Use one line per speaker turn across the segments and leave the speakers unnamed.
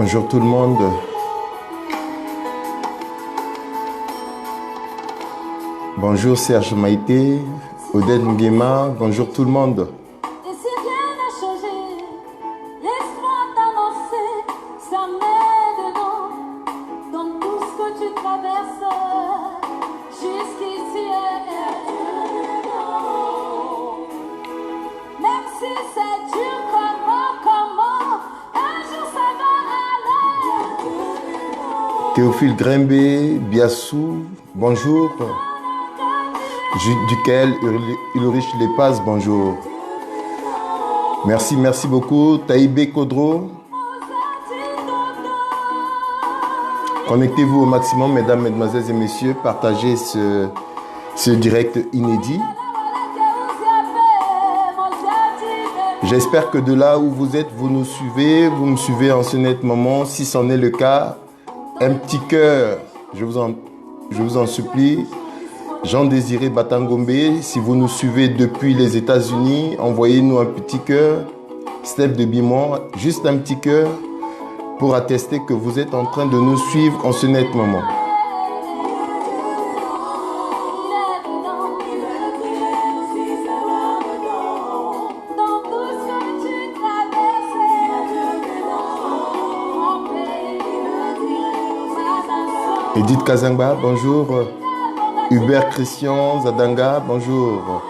Bonjour tout le monde. Bonjour Serge Maïté, Odette Nguema, bonjour tout le monde.
Et si rien n'a changé, laisse-moi t'annoncer, ça m'est dedans, dans tout ce que tu traverses, jusqu'ici. Même si c'est dur, comment, un jour ça va aller.
Théophile Grembe, Biassou, bonjour. Duquel Ulrich Lepaz, bonjour. Merci beaucoup. Taïbé Kodro. Connectez-vous au maximum, mesdames, mesdemoiselles et messieurs. Partagez ce direct inédit. J'espère que de là où vous êtes, vous nous suivez. Vous me suivez en ce net moment. Si c'en est le cas, un petit cœur, je vous en supplie. Jean-Désiré Batangombe, si vous nous suivez depuis les États-Unis, envoyez-nous un petit cœur. Steph de Bimon, juste un petit cœur pour attester que vous êtes en train de nous suivre en ce net moment. Edith Kazangba, bonjour. Hubert Christian Zadanga, bonjour.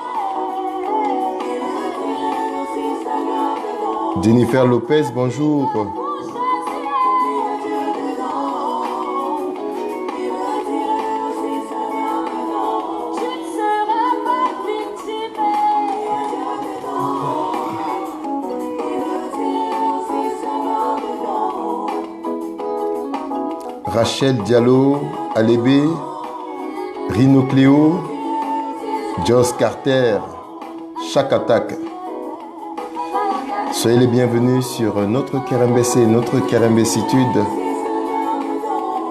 Jennifer Lopez, bonjour. Rachel Diallo, Alébé, Rino Cléo, Joss Carter, chaque attaque. Soyez les bienvenus sur notre KRMBC, notre KRMBcitude.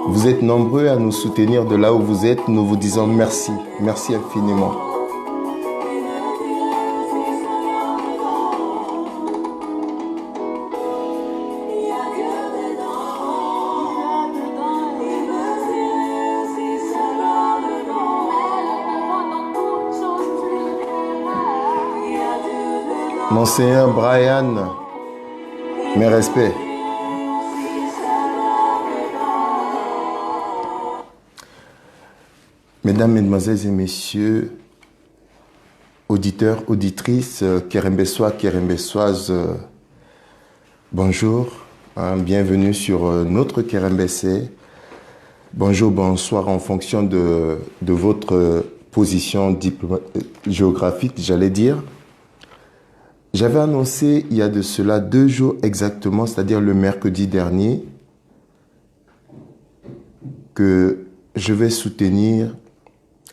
Vous êtes nombreux à nous soutenir de là où vous êtes. Nous vous disons merci. Merci infiniment. Monseigneur Brian, mes respects. Mesdames, Mesdemoiselles et Messieurs, auditeurs, auditrices, Kerembessois, Kerembessoises, bonjour, bienvenue sur notre KRMBC. Bonjour, bonsoir en fonction de votre position géographique, j'allais dire. J'avais annoncé il y a de cela 2 jours exactement, c'est-à-dire le mercredi dernier, que je vais soutenir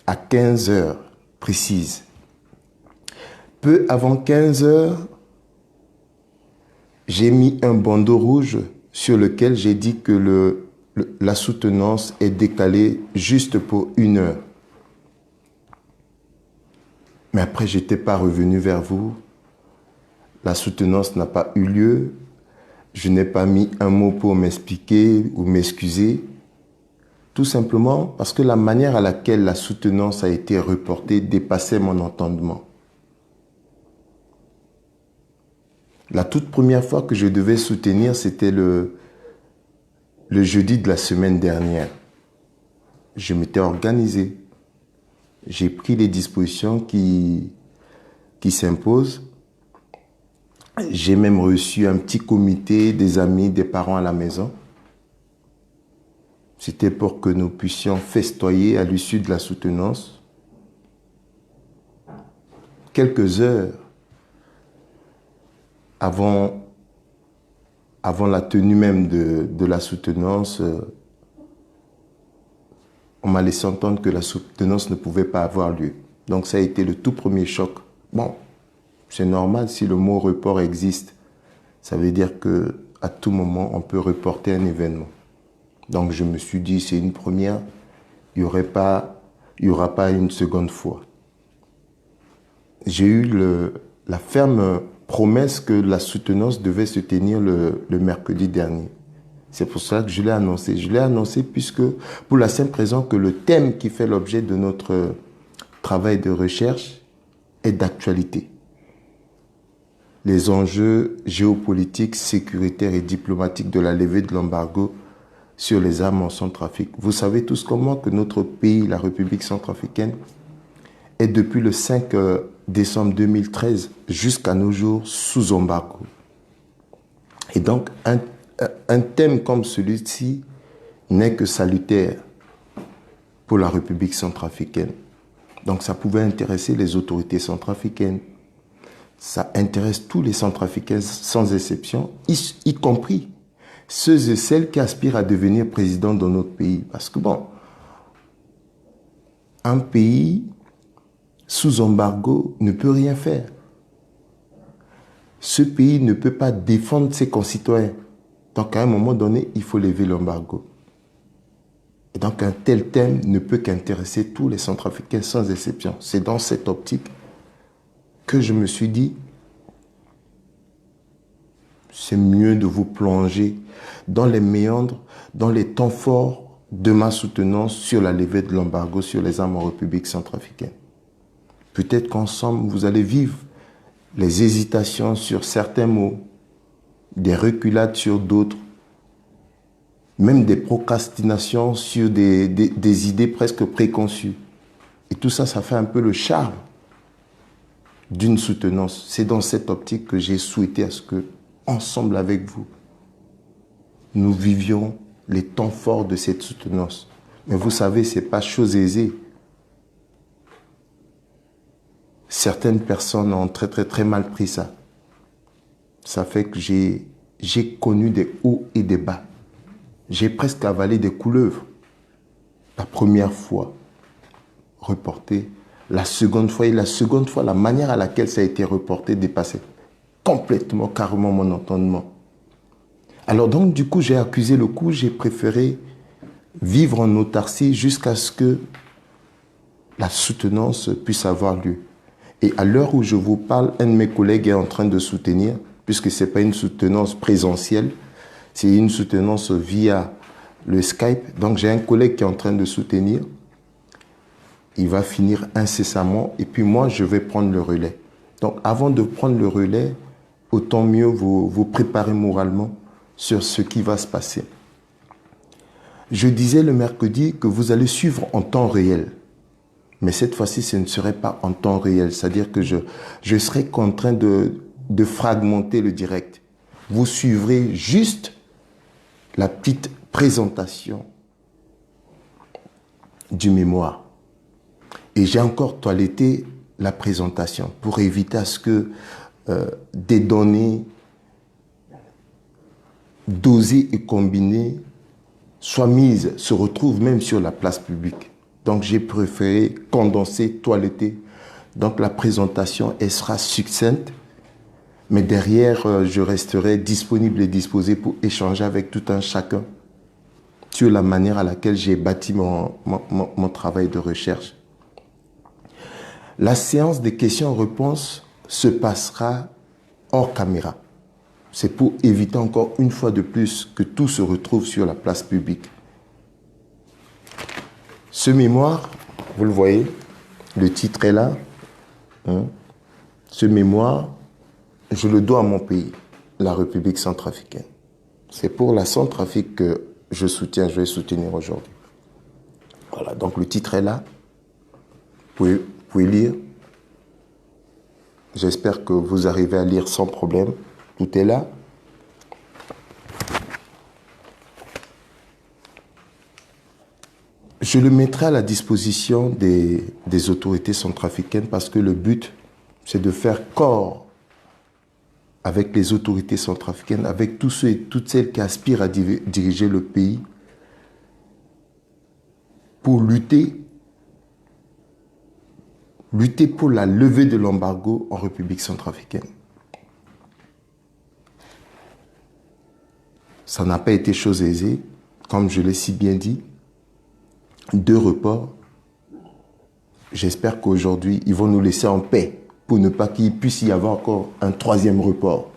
à 15 heures précises. Peu avant 15 heures, j'ai mis un bandeau rouge sur lequel j'ai dit que la soutenance est décalée juste pour 1 heure. Mais après, je n'étais pas revenu vers vous. La soutenance n'a pas eu lieu. Je n'ai pas mis un mot pour m'expliquer ou m'excuser. Tout simplement parce que la manière à laquelle la soutenance a été reportée dépassait mon entendement. La toute première fois que je devais soutenir, c'était le jeudi de la semaine dernière. Je m'étais organisé. J'ai pris les dispositions qui s'imposent. J'ai même reçu un petit comité des amis, des parents à la maison. C'était pour que nous puissions festoyer à l'issue de la soutenance. Quelques heures avant la tenue même de la soutenance, on m'a laissé entendre que la soutenance ne pouvait pas avoir lieu. Donc ça a été le tout premier choc. Bon, c'est normal si le mot report existe. Ça veut dire qu'à tout moment, on peut reporter un événement. Donc je me suis dit, c'est une première, il n'y aura pas une seconde fois. J'ai eu la ferme promesse que la soutenance devait se tenir le mercredi dernier. C'est pour ça que je l'ai annoncé. Je l'ai annoncé puisque, pour la simple raison que le thème qui fait l'objet de notre travail de recherche est d'actualité. Les enjeux géopolitiques, sécuritaires et diplomatiques de la levée de l'embargo sur les armes en Centrafrique. Vous savez tous comment que notre pays, la République centrafricaine, est depuis le 5 décembre 2013 jusqu'à nos jours sous embargo. Et donc, un thème comme celui-ci n'est que salutaire pour la République centrafricaine. Donc, ça pouvait intéresser les autorités centrafricaines. Ça intéresse tous les Centrafricains sans exception, y compris ceux et celles qui aspirent à devenir président dans notre pays. Parce que bon, un pays sous embargo ne peut rien faire. Ce pays ne peut pas défendre ses concitoyens. Donc à un moment donné, il faut lever l'embargo. Et donc un tel thème ne peut qu'intéresser tous les Centrafricains sans exception. C'est dans cette optique que je me suis dit, c'est mieux de vous plonger dans les méandres, dans les temps forts de ma soutenance sur la levée de l'embargo sur les armes en République centrafricaine. Peut-être qu'ensemble, vous allez vivre les hésitations sur certains mots, des reculades sur d'autres, même des procrastinations sur des idées presque préconçues. Et tout ça, ça fait un peu le charme d'une soutenance. C'est dans cette optique que j'ai souhaité à ce que, ensemble avec vous, nous vivions les temps forts de cette soutenance. Mais vous savez, ce n'est pas chose aisée. Certaines personnes ont très mal pris ça. Ça fait que j'ai connu des hauts et des bas. J'ai presque avalé des couleuvres. La première fois, reporté. La seconde fois, la manière à laquelle ça a été reporté dépassait complètement, carrément mon entendement. Alors donc, du coup, j'ai accusé le coup, j'ai préféré vivre en autarcie jusqu'à ce que la soutenance puisse avoir lieu. Et à l'heure où je vous parle, un de mes collègues est en train de soutenir, puisque ce n'est pas une soutenance présentielle, c'est une soutenance via le Skype. Donc j'ai un collègue qui est en train de soutenir. Il va finir incessamment et puis moi, je vais prendre le relais. Donc avant de prendre le relais, autant mieux vous préparer moralement sur ce qui va se passer. Je disais le mercredi que vous allez suivre en temps réel. Mais cette fois-ci, ce ne serait pas en temps réel. C'est-à-dire que je serai contraint de fragmenter le direct. Vous suivrez juste la petite présentation du mémoire. Et j'ai encore toiletté la présentation pour éviter à ce que des données dosées et combinées soient mises, se retrouvent même sur la place publique. Donc j'ai préféré condenser, toiletter. Donc la présentation, elle sera succincte, mais derrière, je resterai disponible et disposé pour échanger avec tout un chacun sur la manière à laquelle j'ai bâti mon travail de recherche. La séance des questions-réponses se passera hors caméra. C'est pour éviter encore une fois de plus que tout se retrouve sur la place publique. Ce mémoire, vous le voyez, le titre est là. Ce mémoire, je le dois à mon pays, la République centrafricaine. C'est pour la Centrafrique que je vais soutenir aujourd'hui. Voilà, donc le titre est là. Vous pouvez lire. J'espère que vous arrivez à lire sans problème. Tout est là. Je le mettrai à la disposition des autorités centrafricaines parce que le but, c'est de faire corps avec les autorités centrafricaines, avec tous ceux et toutes celles qui aspirent à diriger le pays pour lutter pour la levée de l'embargo en République centrafricaine. Ça n'a pas été chose aisée, comme je l'ai si bien dit. 2 reports. J'espère qu'aujourd'hui, ils vont nous laisser en paix pour ne pas qu'il puisse y avoir encore un 3e report.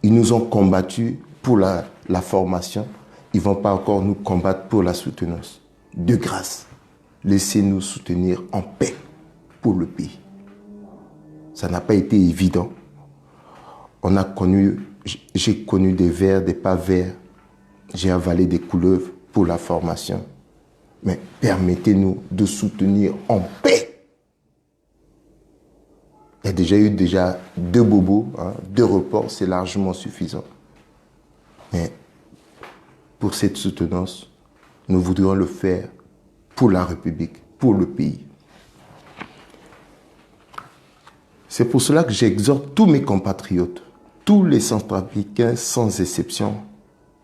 Ils nous ont combattus pour la la formation, ils ne vont pas encore nous combattre pour la soutenance. De grâce, laissez-nous soutenir en paix pour le pays. Ça n'a pas été évident. J'ai connu des vers, des pas vers. J'ai avalé des couleuvres pour la formation. Mais permettez-nous de soutenir en paix. Il y a déjà eu 2 bobos, 2 reports, c'est largement suffisant. Mais pour cette soutenance, nous voudrions le faire pour la République, pour le pays. C'est pour cela que j'exhorte tous mes compatriotes, tous les Centrafricains sans exception,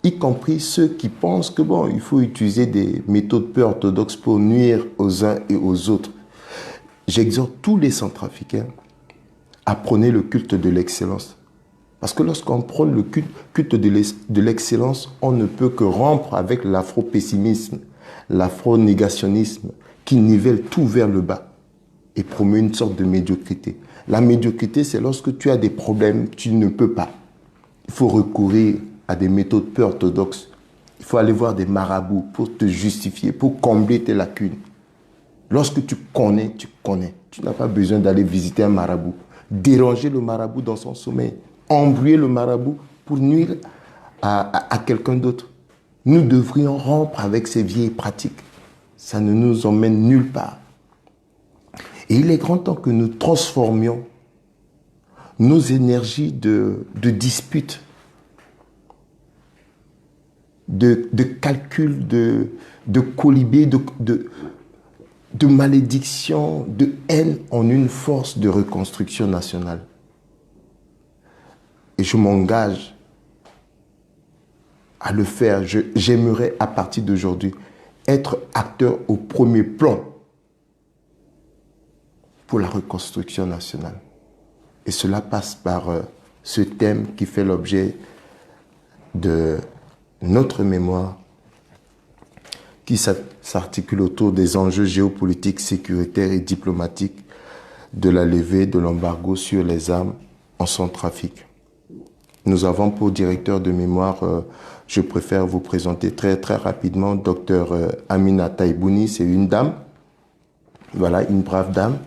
y compris ceux qui pensent que il faut utiliser des méthodes peu orthodoxes pour nuire aux uns et aux autres. J'exhorte tous les Centrafricains à prôner le culte de l'excellence. Parce que lorsqu'on prône le culte de l'excellence, on ne peut que rompre avec l'afro-pessimisme, l'afro-négationnisme qui nivelle tout vers le bas et promeut une sorte de médiocrité. La médiocrité, c'est lorsque tu as des problèmes, tu ne peux pas. Il faut recourir à des méthodes peu orthodoxes. Il faut aller voir des marabouts pour te justifier, pour combler tes lacunes. Lorsque tu connais, tu connais. Tu n'as pas besoin d'aller visiter un marabout. Déranger le marabout dans son sommeil. Embrouiller le marabout pour nuire à quelqu'un d'autre. Nous devrions rompre avec ces vieilles pratiques. Ça ne nous emmène nulle part. Et il est grand temps que nous transformions nos énergies de dispute, de calcul, de colibé, de malédiction, de haine en une force de reconstruction nationale. Et je m'engage à le faire. J'aimerais à partir d'aujourd'hui être acteur au premier plan pour la reconstruction nationale. Et cela passe par ce thème qui fait l'objet de notre mémoire, qui s'articule autour des enjeux géopolitiques, sécuritaires et diplomatiques de la levée de l'embargo sur les armes en Centrafrique. Nous avons pour directeur de mémoire, je préfère vous présenter très rapidement, Dr Amina Taibouni, c'est une dame, voilà, une brave dame.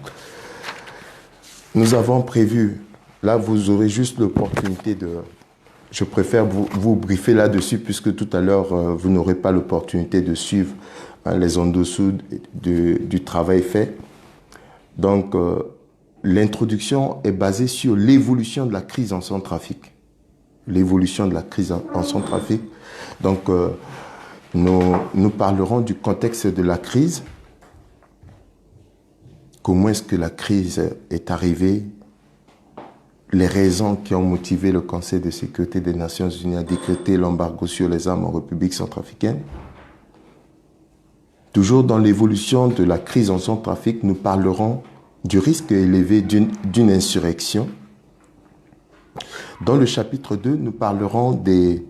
Nous avons prévu, là vous aurez juste l'opportunité de... Je préfère vous briefer là-dessus puisque tout à l'heure, vous n'aurez pas l'opportunité de suivre les en dessous du travail fait. Donc, l'introduction est basée sur l'évolution de la crise en Centrafrique. L'évolution de la crise en Centrafrique. Donc, nous parlerons du contexte de la crise. Comment est-ce que la crise est arrivée? Les raisons qui ont motivé le Conseil de sécurité des Nations Unies à décréter l'embargo sur les armes en République centrafricaine. Toujours dans l'évolution de la crise en Centrafrique, nous parlerons du risque élevé d'une insurrection. Dans le chapitre 2, nous parlerons des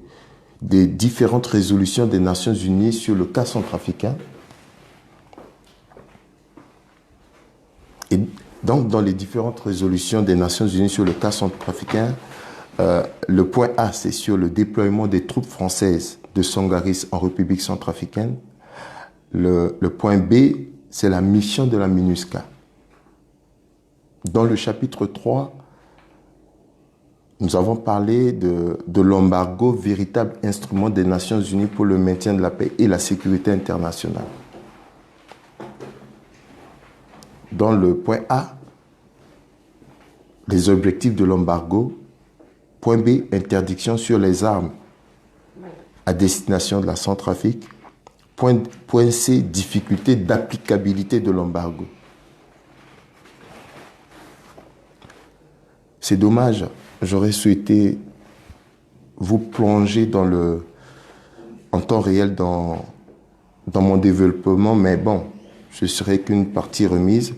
différentes résolutions des Nations Unies sur le cas centrafricain. Et donc, dans les différentes résolutions des Nations Unies sur le cas centrafricain, le point A, c'est sur le déploiement des troupes françaises de Sangaris en République centrafricaine. Le point B, c'est la mission de la MINUSCA. Dans le chapitre 3, nous avons parlé de l'embargo, véritable instrument des Nations Unies pour le maintien de la paix et la sécurité internationale. Dans le point A, les objectifs de l'embargo. Point B, interdiction sur les armes à destination de la Centrafrique. Point C, difficulté d'applicabilité de l'embargo. C'est dommage, j'aurais souhaité vous plonger en temps réel dans mon développement, mais bon, ce serait qu'une partie remise.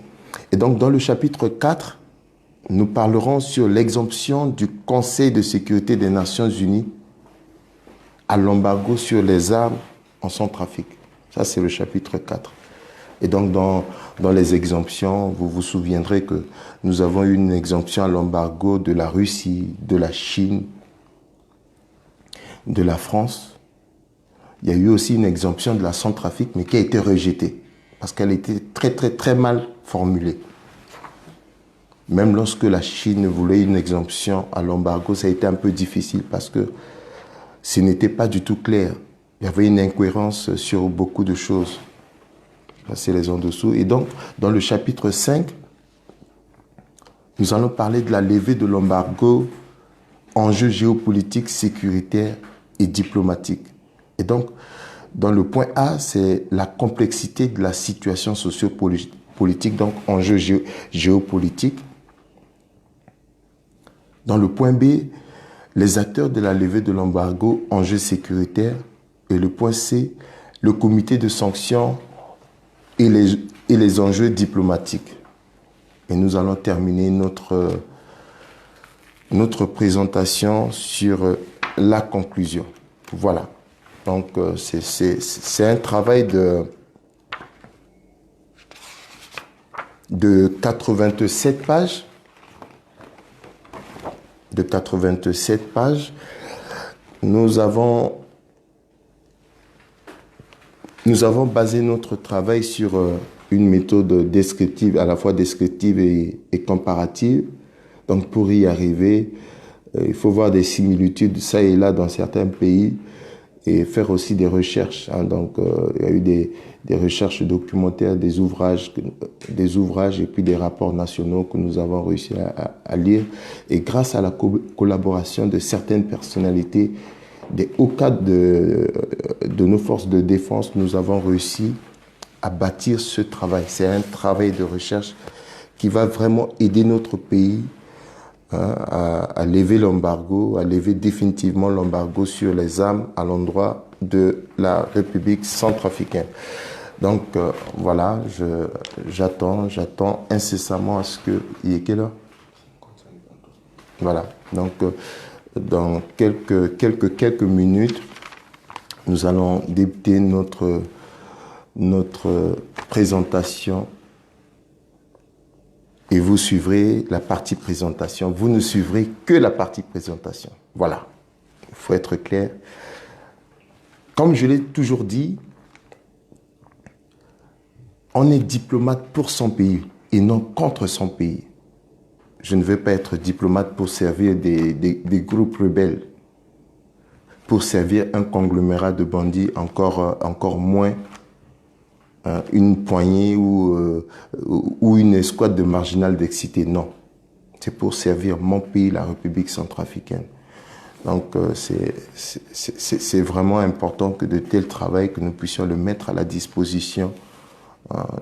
Et donc, dans le chapitre 4, nous parlerons sur l'exemption du Conseil de sécurité des Nations Unies à l'embargo sur les armes en Centrafrique. Ça, c'est le chapitre 4. Et donc, dans les exemptions, vous vous souviendrez que nous avons eu une exemption à l'embargo de la Russie, de la Chine, de la France, il y a eu aussi une exemption de la Centrafrique, mais qui a été rejetée, parce qu'elle était très, très, très mal formulée. Même lorsque la Chine voulait une exemption à l'embargo, ça a été un peu difficile, parce que ce n'était pas du tout clair. Il y avait une incohérence sur beaucoup de choses. C'est les en dessous. Et donc, dans le chapitre 5, nous allons parler de la levée de l'embargo, enjeux géopolitiques, sécuritaires et diplomatiques. Et donc, dans le point A, c'est la complexité de la situation sociopolitique, donc enjeux géopolitiques. Dans le point B, les acteurs de la levée de l'embargo, enjeux sécuritaires. Et le point C, le comité de sanctions et les enjeux diplomatiques. Et nous allons terminer notre présentation sur la conclusion. Voilà. Donc, c'est un travail de 87 pages. De 87 pages. Nous avons basé notre travail sur une méthode descriptive, à la fois descriptive et comparative. Donc, pour y arriver, il faut voir des similitudes, ça et là, dans certains pays, et faire aussi des recherches. Hein. Donc, il y a eu des recherches documentaires, des ouvrages et puis des rapports nationaux que nous avons réussi à lire. Et grâce à la collaboration de certaines personnalités, des hauts cadres de nos forces de défense, nous avons réussi à bâtir ce travail. C'est un travail de recherche qui va vraiment aider notre pays à lever l'embargo, à lever définitivement l'embargo sur les armes à l'endroit de la République centrafricaine. Donc voilà, j'attends incessamment à ce que... Il est quelle heure? Voilà, donc dans quelques minutes, nous allons débuter notre présentation. Et vous suivrez la partie présentation. Vous ne suivrez que la partie présentation. Voilà. Il faut être clair. Comme je l'ai toujours dit, on est diplomate pour son pays et non contre son pays. Je ne veux pas être diplomate pour servir des groupes rebelles, pour servir un conglomérat de bandits, encore moins une poignée ou une escouade de marginal d'excités. Non. C'est pour servir mon pays, la République centrafricaine. Donc, c'est vraiment important que de tels travail, que nous puissions le mettre à la disposition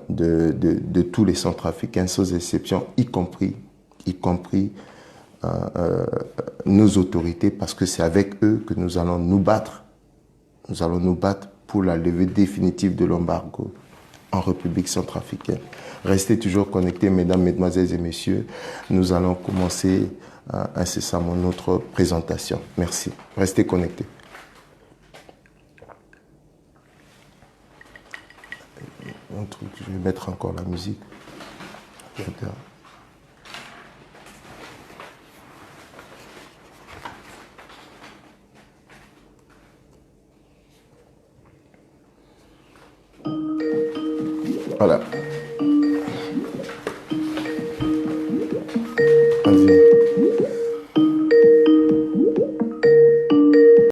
de tous les Centrafricains, sans exception, y compris nos autorités, parce que c'est avec eux que nous allons nous battre. Nous allons nous battre pour la levée définitive de l'embargo en République centrafricaine. Restez toujours connectés, mesdames, mesdemoiselles et messieurs. Nous allons commencer incessamment notre présentation. Merci. Restez connectés. Un truc, je vais mettre encore la musique. Voilà.